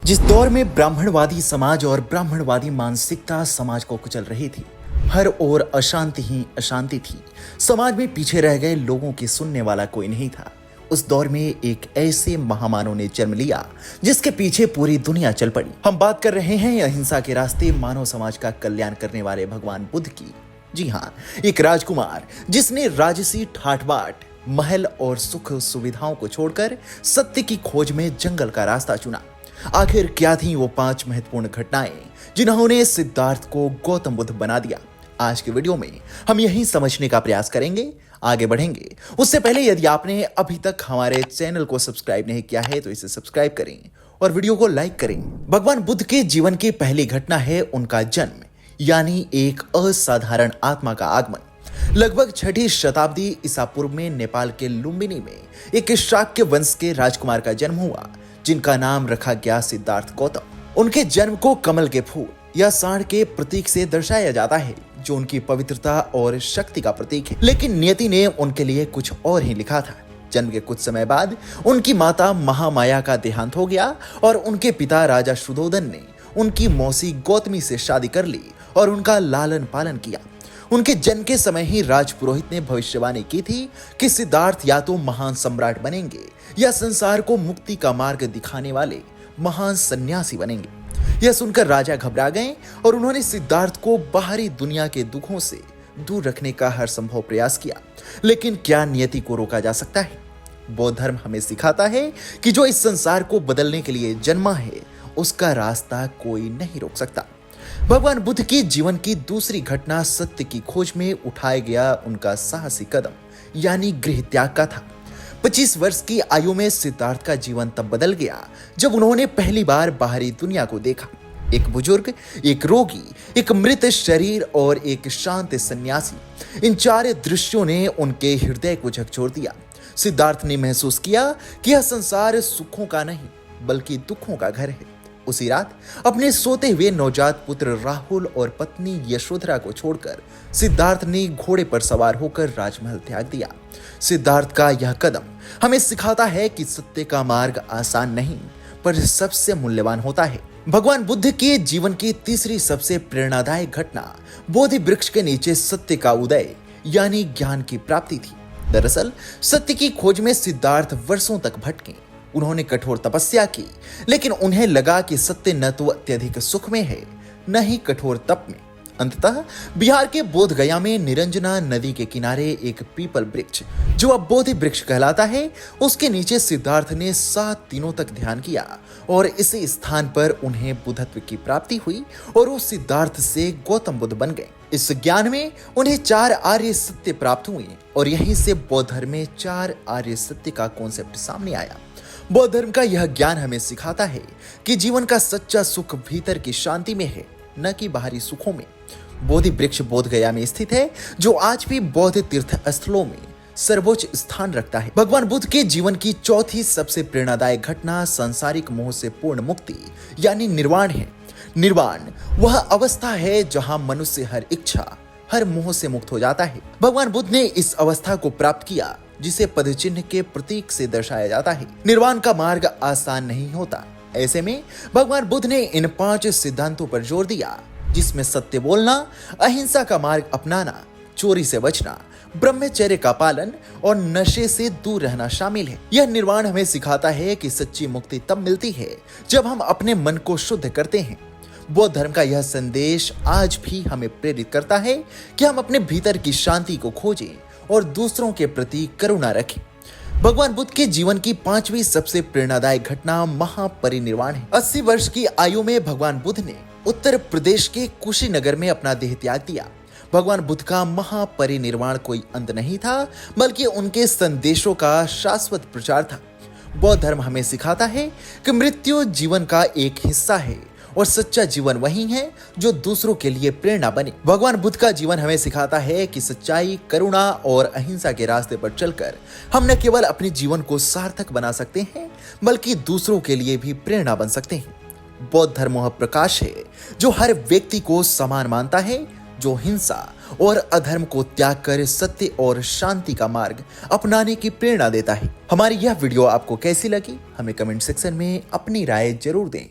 जिस दौर में ब्राह्मणवादी समाज और ब्राह्मणवादी मानसिकता समाज को कुचल रही थी, हर ओर अशांति ही अशांति थी। समाज में पीछे रह गए लोगों की सुनने वाला कोई नहीं था। उस दौर में एक ऐसे महामानव ने जन्म लिया जिसके पीछे पूरी दुनिया चल पड़ी। हम बात कर रहे हैं अहिंसा के रास्ते मानव समाज का कल्याण करने वाले भगवान बुद्ध की। जी हाँ, एक राजकुमार जिसने राजसी ठाट बाट, महल और सुख सुविधाओं को छोड़कर सत्य की खोज में जंगल का रास्ता चुना। आखिर क्या थी वो 5 महत्वपूर्ण घटनाएं जिन्होंने सिद्धार्थ को गौतम बुद्ध बना दिया? आज के वीडियो में हम यही समझने का प्रयास करेंगे। आगे बढ़ेंगे उससे पहले यदि आपने अभी तक हमारे चैनल को सब्सक्राइब नहीं किया है तो इसे सब्सक्राइब करें और वीडियो को लाइक करें। भगवान बुद्ध के जीवन की पहली घटना है उनका जन्म, यानी एक असाधारण आत्मा का आगमन। लगभग 6ठी शताब्दी ईसा पूर्व में नेपाल के लुम्बिनी में एक शाक्य वंश के राजकुमार का जन्म हुआ जिनका नाम रखा गया सिद्धार्थ गौतम। उनके जन्म को कमल के फूल या सांड के प्रतीक से दर्शाया जाता है जो उनकी पवित्रता और शक्ति का प्रतीक है। लेकिन नियति ने उनके लिए कुछ और ही लिखा था। जन्म के कुछ समय बाद उनकी माता महामाया का देहांत हो गया और उनके पिता राजा शुद्धोधन ने उनकी मौसी गौतमी से शादी कर ली और उनका लालन पालन किया। उनके जन्म के समय ही राजपुरोहित ने भविष्यवाणी की थी कि सिद्धार्थ या तो महान सम्राट बनेंगे या संसार को मुक्ति का मार्ग दिखाने वाले महान सन्यासी बनेंगे। यह सुनकर राजा घबरा गए और उन्होंने सिद्धार्थ को बाहरी दुनिया के दुखों से दूर रखने का हर संभव प्रयास किया। लेकिन क्या नियति को रोका जा सकता है? बौद्ध धर्म हमें सिखाता है कि जो इस संसार को बदलने के लिए जन्मा है उसका रास्ता कोई नहीं रोक सकता। भगवान बुद्ध के जीवन की दूसरी घटना सत्य की खोज में उठाया गया उनका साहसी कदम, यानी गृह त्याग का था। 25 वर्ष की आयु में सिद्धार्थ का जीवन तब बदल गया जब उन्होंने पहली बार बाहरी दुनिया को देखा। एक बुजुर्ग, एक रोगी, एक मृत शरीर और एक शांत सन्यासी, इन 4 दृश्यों ने उनके हृदय को झकझोर दिया। सिद्धार्थ ने महसूस किया कि यह संसार सुखों का नहीं बल्कि दुखों का घर है। उसी रात अपने सोते हुए नवजात पुत्र राहुल और पत्नी यशोधरा को छोड़कर सिद्धार्थ ने घोड़े पर सवार होकर राजमहल त्याग दिया। सिद्धार्थ का यह कदम हमें सिखाता है कि सत्य का मार्ग आसान नहीं पर सबसे मूल्यवान होता है। भगवान बुद्ध के जीवन की तीसरी सबसे प्रेरणादायक घटना बोधि वृक्ष के नीचे सत्य का उदय, यानी ज्ञान की प्राप्ति थी। दरअसल सत्य की खोज में सिद्धार्थ वर्षों तक भटके। उन्होंने कठोर तपस्या की, लेकिन उन्हें लगा कि सत्य न तो अत्यधिक सुख में है न ही कठोर तप में। अंततः बिहार के बोध गया में निरंजना नदी के किनारे एक पीपल वृक्ष, जो अब बोधि वृक्ष कहलाता है, उसके नीचे सिद्धार्थ ने 7 दिनों तक ध्यान किया और इसी स्थान पर उन्हें बुद्धत्व की प्राप्ति हुई और वो सिद्धार्थ से गौतम बुद्ध बन गए। इस ज्ञान में उन्हें 4 आर्य सत्य प्राप्त हुए और यहीं से बौद्ध धर्म में 4 आर्य सत्य का कॉन्सेप्ट सामने आया। बौद्ध धर्म का यह ज्ञान हमें सिखाता है कि जीवन का सच्चा सुख भीतर की शांति में है, न कि बाहरी सुखों में। बोधि वृक्ष बोध गया में स्थित है, जो आज भी बौद्ध तीर्थ स्थलों में सर्वोच्च स्थान रखता है। भगवान बुद्ध के जीवन की चौथी सबसे प्रेरणादायक घटना सांसारिक मोह से पूर्ण मुक्ति, यानी निर्वाण है। निर्वाण वह अवस्था है जहां मनुष्य हर इच्छा, हर मोह से मुक्त हो जाता है। भगवान बुद्ध ने इस अवस्था को प्राप्त किया जिसे पद चिन्ह के प्रतीक से दर्शाया जाता है। निर्वाण का मार्ग आसान नहीं होता। ऐसे में भगवान बुद्ध ने इन 5 सिद्धांतों पर जोर दिया, जिसमें सत्य बोलना, अहिंसा का मार्ग अपनाना, चोरी से बचना, ब्रह्मचर्य का पालन और नशे से दूर रहना शामिल है। यह निर्वाण हमें सिखाता है कि सच्ची मुक्ति तब मिलती है जब हम अपने मन को शुद्ध करते हैं। बौद्ध धर्म का यह संदेश आज भी हमें प्रेरित करता है कि हम अपने भीतर की शांति को खोजें और दूसरों के प्रति करुणा रखें। भगवान बुद्ध के जीवन की 5वीं सबसे प्रेरणादायक घटना महापरिनिर्वाण है। 80 वर्ष की आयु में भगवान बुद्ध ने उत्तर प्रदेश के कुशीनगर में अपना देह त्याग दिया। भगवान बुद्ध का महापरिनिर्वाण कोई अंत नहीं था, बल्कि उनके संदेशों का शाश्वत प्रचार था। बौद्ध धर्म हमें सिखाता है कि मृत्यु जीवन का एक हिस्सा है और सच्चा जीवन वही है जो दूसरों के लिए प्रेरणा बने। भगवान बुद्ध का जीवन हमें सिखाता है कि सच्चाई, करुणा और अहिंसा के रास्ते पर चलकर हम न केवल अपने जीवन को सार्थक बना सकते हैं, बल्कि दूसरों के लिए भी प्रेरणा बन सकते हैं। बौद्ध धर्म वह प्रकाश है जो हर व्यक्ति को समान मानता है, जो हिंसा और अधर्म को त्याग कर सत्य और शांति का मार्ग अपनाने की प्रेरणा देता है। हमारी यह वीडियो आपको कैसी लगी? हमें कमेंट सेक्शन में अपनी राय जरूर दें।